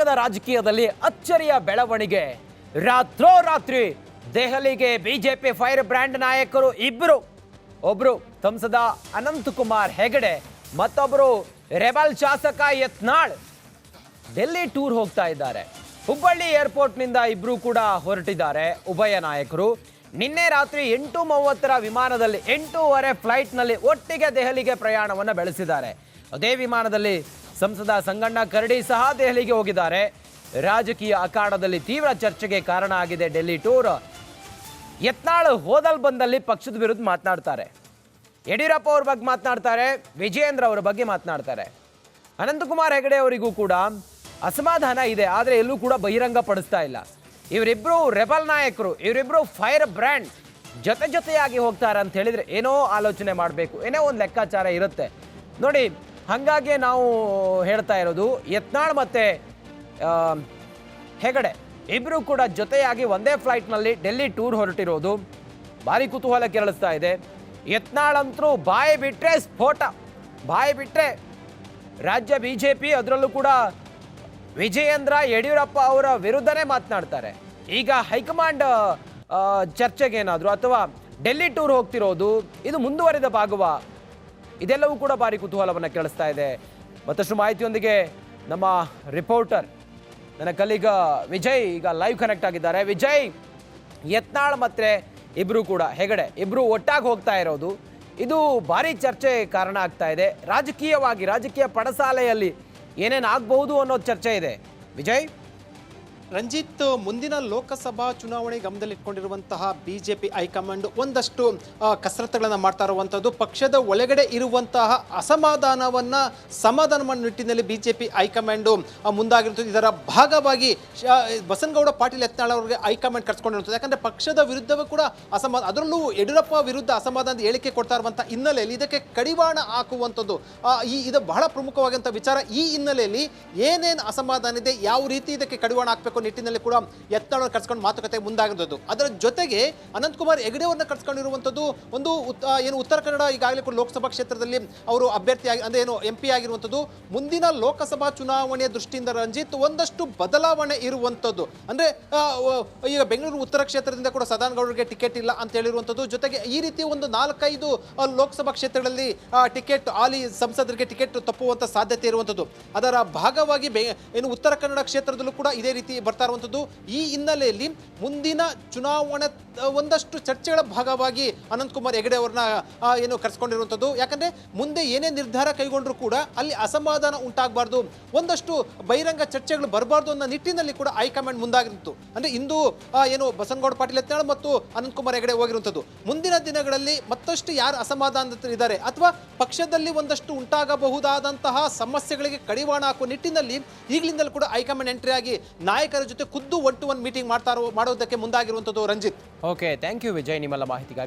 ಕರ್ನಾಟಕದ ರಾಜಕೀಯದಲ್ಲಿ ಅಚ್ಚರಿಯ ಬೆಳವಣಿಗೆ. ರಾತ್ರೋರಾತ್ರಿ ದೆಹಲಿಗೆ ಬಿಜೆಪಿ ಫೈರ್ ಬ್ರ್ಯಾಂಡ್ ನಾಯಕರು ಇಬ್ಬರು, ಒಬ್ರು ಸಂಸದ ಅನಂತಕುಮಾರ್ ಹೆಗಡೆ, ಮತ್ತೊಬ್ಬರು ರೆಬಲ್ ಶಾಸಕ ಯತ್ನಾಳ್ ಡೆಲ್ಲಿ ಟೂರ್ ಹೋಗ್ತಾ ಇದ್ದಾರೆ. ಹುಬ್ಬಳ್ಳಿ ಏರ್ಪೋರ್ಟ್ನಿಂದ ಇಬ್ರು ಕೂಡ ಹೊರಟಿದ್ದಾರೆ ಉಭಯ ನಾಯಕರು. ನಿನ್ನೆ ರಾತ್ರಿ 8:30 ವಿಮಾನದಲ್ಲಿ 8:30 ಫ್ಲೈಟ್ನಲ್ಲಿ ಒಟ್ಟಿಗೆ ದೆಹಲಿಗೆ ಪ್ರಯಾಣವನ್ನು ಬೆಳೆಸಿದ್ದಾರೆ. ಅದೇ ವಿಮಾನದಲ್ಲಿ ಸಂಸದ ಸಂಗಣ್ಣ ಕರಡಿ ಸಹ ದೆಹಲಿಗೆ ಹೋಗಿದ್ದಾರೆ. ರಾಜಕೀಯ ಅಖಾಡದಲ್ಲಿ ತೀವ್ರ ಚರ್ಚೆಗೆ ಕಾರಣ ಆಗಿದೆ ಡೆಲ್ಲಿ ಟೂರ್. ಯತ್ನಾಳ್ ಹೋದಲ್ ಬಂದಲ್ಲಿ ಪಕ್ಷದ ವಿರುದ್ಧ ಮಾತನಾಡ್ತಾರೆ, ಯಡಿಯೂರಪ್ಪ ಅವ್ರ ಬಗ್ಗೆ ಮಾತನಾಡ್ತಾರೆ, ವಿಜಯೇಂದ್ರ ಅವರ ಬಗ್ಗೆ ಮಾತನಾಡ್ತಾರೆ. ಅನಂತಕುಮಾರ್ ಹೆಗಡೆ ಅವರಿಗೂ ಕೂಡ ಅಸಮಾಧಾನ ಇದೆ, ಆದರೆ ಎಲ್ಲೂ ಕೂಡ ಬಹಿರಂಗ ಪಡಿಸ್ತಾ ಇಲ್ಲ. ಇವರಿಬ್ಬರು ರೆಬಲ್ ನಾಯಕರು, ಇವರಿಬ್ಬರು ಫೈರ್ ಬ್ರ್ಯಾಂಡ್ ಜೊತೆಯಾಗಿ ಹೋಗ್ತಾರೆ ಅಂತ ಹೇಳಿದರೆ ಏನೋ ಆಲೋಚನೆ ಮಾಡಬೇಕು, ಏನೋ ಒಂದು ಲೆಕ್ಕಾಚಾರ ಇರುತ್ತೆ ನೋಡಿ. ಹಾಗಾಗಿ ನಾವು ಹೇಳ್ತಾ ಇರೋದು, ಯತ್ನಾಳ್ ಮತ್ತು ಹೆಗಡೆ ಇಬ್ಬರು ಕೂಡ ಜೊತೆಯಾಗಿ ಒಂದೇ ಫ್ಲೈಟ್ನಲ್ಲಿ ಡೆಲ್ಲಿ ಟೂರ್ ಹೊರಟಿರೋದು ಭಾರಿ ಕುತೂಹಲ ಕೆರಳಿಸ್ತಾ ಇದೆ. ಯತ್ನಾಳ್ ಅಂತರೂ ಬಾಯಿ ಬಿಟ್ಟರೆ ಸ್ಫೋಟ, ಬಾಯಿ ಬಿಟ್ಟರೆ ರಾಜ್ಯ ಬಿಜೆಪಿ, ಅದರಲ್ಲೂ ಕೂಡ ವಿಜಯೇಂದ್ರ ಯಡಿಯೂರಪ್ಪ ಅವರ ವಿರುದ್ಧನೇ ಮಾತನಾಡ್ತಾರೆ. ಈಗ ಹೈಕಮಾಂಡ್ ಚರ್ಚೆಗೇನಾದರೂ ಅಥವಾ ಡೆಲ್ಲಿ ಟೂರ್ ಹೋಗ್ತಿರೋದು ಇದು ಮುಂದುವರಿದ ಭಾಗವ, ಇದೆಲ್ಲವೂ ಕೂಡ ಭಾರಿ ಕುತೂಹಲವನ್ನು ಕೆಳಿಸ್ತಾ ಇದೆ. ಮತ್ತಷ್ಟು ಮಾಹಿತಿಯೊಂದಿಗೆ ನಮ್ಮ ರಿಪೋರ್ಟರ್ ನನ್ನ ಕಲೀಗ ವಿಜಯ್ ಈಗ ಲೈವ್ ಕನೆಕ್ಟ್ ಆಗಿದ್ದಾರೆ. ವಿಜಯ್, ಯತ್ನಾಳ್ ಮತ್ತು ಇಬ್ಬರು ಕೂಡ ಹೆಗಡೆ ಇಬ್ಬರು ಒಟ್ಟಾಗಿ ಹೋಗ್ತಾ ಇರೋದು ಇದು ಭಾರಿ ಚರ್ಚೆ ಕಾರಣ ಆಗ್ತಾ ಇದೆ. ರಾಜಕೀಯ ಪಡಸಾಲೆಯಲ್ಲಿ ಏನೇನು ಆಗಬಹುದು ಅನ್ನೋದು ಚರ್ಚೆ ಇದೆ. ವಿಜಯ್, ರಂಜಿತ್, ಮುಂದಿನ ಲೋಕಸಭಾ ಚುನಾವಣೆ ಗಮನದಲ್ಲಿಟ್ಕೊಂಡಿರುವಂತಹ ಬಿಜೆಪಿ ಹೈಕಮಾಂಡ್ ಒಂದಷ್ಟು ಕಸರತ್ತುಗಳನ್ನು ಮಾಡ್ತಾ ಇರುವಂಥದ್ದು, ಪಕ್ಷದ ಒಳಗಡೆ ಇರುವಂತಹ ಅಸಮಾಧಾನವನ್ನು ಸಮಾಧಾನ ಮಾಡೋ ನಿಟ್ಟಿನಲ್ಲಿ ಬಿಜೆಪಿ ಹೈಕಮಾಂಡು ಮುಂದಾಗಿರುತ್ತದೆ. ಇದರ ಭಾಗವಾಗಿ ಬಸನಗೌಡ ಪಾಟೀಲ್ ಯತ್ನಾಳ್ ಅವರಿಗೆ ಹೈಕಮಾಂಡ್ ಕರ್ಸ್ಕೊಂಡಿರುತ್ತದೆ. ಯಾಕಂದರೆ ಪಕ್ಷದ ವಿರುದ್ಧವೂ ಕೂಡ ಅಸಮಾಧಾನ, ಅದರಲ್ಲೂ ಯಡಿಯೂರಪ್ಪ ವಿರುದ್ಧ ಅಸಮಾಧಾನದ ಹೇಳಿಕೆ ಕೊಡ್ತಾ ಇರುವಂಥ ಹಿನ್ನೆಲೆಯಲ್ಲಿ ಇದಕ್ಕೆ ಕಡಿವಾಣ ಹಾಕುವಂಥದ್ದು ಇದು ಬಹಳ ಪ್ರಮುಖವಾದಂಥ ವಿಚಾರ. ಈ ಹಿನ್ನೆಲೆಯಲ್ಲಿ ಏನೇನು ಅಸಮಾಧಾನ ಇದೆ, ಯಾವ ರೀತಿ ಇದಕ್ಕೆ ಕಡಿವಾಣ ಹಾಕಬೇಕು ನಿಟ್ಟಿನಲ್ಲಿ ಕೂಡ ಯತ್ನಾಳ್ ಕರ್ಸ್ಕೊಂಡು ಮಾತುಕತೆ ಮುಂದಾಗಿರುವುದು. ಅದರ ಜೊತೆಗೆ ಅನಂತಕುಮಾರ್ ಹೆಗಡೆ ಅವರನ್ನ ಕರ್ಸ್ಕೊಂಡಿರುವಂಥದ್ದು ಒಂದು ಏನು ಉತ್ತರ ಕನ್ನಡ ಈಗಾಗಲೇ ಕೂಡ ಲೋಕಸಭಾ ಕ್ಷೇತ್ರದಲ್ಲಿ ಅವರು ಅಭ್ಯರ್ಥಿಯಾಗಿ ಅಂದರೆ ಏನು MP ಆಗಿರುವಂಥದ್ದು. ಮುಂದಿನ ಲೋಕಸಭಾ ಚುನಾವಣೆಯ ದೃಷ್ಟಿಯಿಂದ ರಂಜಿತ್ ಒಂದಷ್ಟು ಬದಲಾವಣೆ ಇರುವಂಥದ್ದು. ಅಂದರೆ ಈಗ ಬೆಂಗಳೂರು ಉತ್ತರ ಕ್ಷೇತ್ರದಿಂದ ಕೂಡ ಸದಾನಗೌಡರಿಗೆ ಟಿಕೆಟ್ ಇಲ್ಲ ಅಂತ ಹೇಳಿರುವಂಥದ್ದು. ಜೊತೆಗೆ ಈ ರೀತಿ ಒಂದು 4-5 ಲೋಕಸಭಾ ಕ್ಷೇತ್ರಗಳಲ್ಲಿ ಟಿಕೆಟ್ ಹಾಲಿ ಸಂಸದರಿಗೆ ಟಿಕೆಟ್ ತಪ್ಪುವಂಥ ಸಾಧ್ಯತೆ ಇರುವಂಥದ್ದು. ಅದರ ಭಾಗವಾಗಿ ಏನು ಉತ್ತರ ಕನ್ನಡ ಕ್ಷೇತ್ರದಲ್ಲೂ ಕೂಡ ಇದೇ ರೀತಿ ಬರ್ತಾ ಇರುವಂಥದ್ದು. ಈ ಹಿನ್ನೆಲೆಯಲ್ಲಿ ಮುಂದಿನ ಚುನಾವಣೆ ಒಂದಷ್ಟು ಚರ್ಚೆಗಳ ಭಾಗವಾಗಿ ಅನಂತಕುಮಾರ್ ಹೆಗಡೆ ಅವರನ್ನ ಏನು ಕರೆಸ್ಕೊಂಡಿರುವಂಥದ್ದು. ಯಾಕಂದ್ರೆ ಮುಂದೆ ಏನೇ ನಿರ್ಧಾರ ಕೈಗೊಂಡ್ರು ಕೂಡ ಅಲ್ಲಿ ಅಸಮಾಧಾನ ಉಂಟಾಗಬಾರ್ದು, ಒಂದಷ್ಟು ಬಹಿರಂಗ ಚರ್ಚೆಗಳು ಬರಬಾರ್ದು ಅನ್ನೋ ನಿಟ್ಟಿನಲ್ಲಿ ಕೂಡ ಹೈಕಮಾಂಡ್ ಮುಂದಾಗಿರುತ್ತು. ಅಂದ್ರೆ ಇಂದು ಏನು ಬಸನಗೌಡ ಪಾಟೀಲ್ ಯತ್ನಾಳ್ ಮತ್ತು ಅನಂತಕುಮಾರ್ ಹೆಗಡೆ ಹೋಗಿರುವಂಥದ್ದು. ಮುಂದಿನ ದಿನಗಳಲ್ಲಿ ಮತ್ತಷ್ಟು ಯಾರು ಅಸಮಾಧಾನದಲ್ಲಿದ್ದಾರೆ ಅಥವಾ ಪಕ್ಷದಲ್ಲಿ ಒಂದಷ್ಟು ಉಂಟಾಗಬಹುದಾದಂತಹ ಸಮಸ್ಯೆಗಳಿಗೆ ಕಡಿವಾಣ ಹಾಕುವ ನಿಟ್ಟಿನಲ್ಲಿ ಈಗಲಿಂದಲೂ ಕೂಡ ಹೈಕಮಾಂಡ್ ಎಂಟ್ರಿ ಆಗಿ ನಾಯಕರ ಜೊತೆ ಖುದ್ದು 1-to-1 ಮೀಟಿಂಗ್ ಮಾಡೋದಕ್ಕೆ ಮುಂದಾಗಿರುವಂಥದ್ದು. Ranjit, okay, thank you Vijay ನಿಮ್ಮೆಲ್ಲ ಮಾಹಿತಿಗಾಗಿ.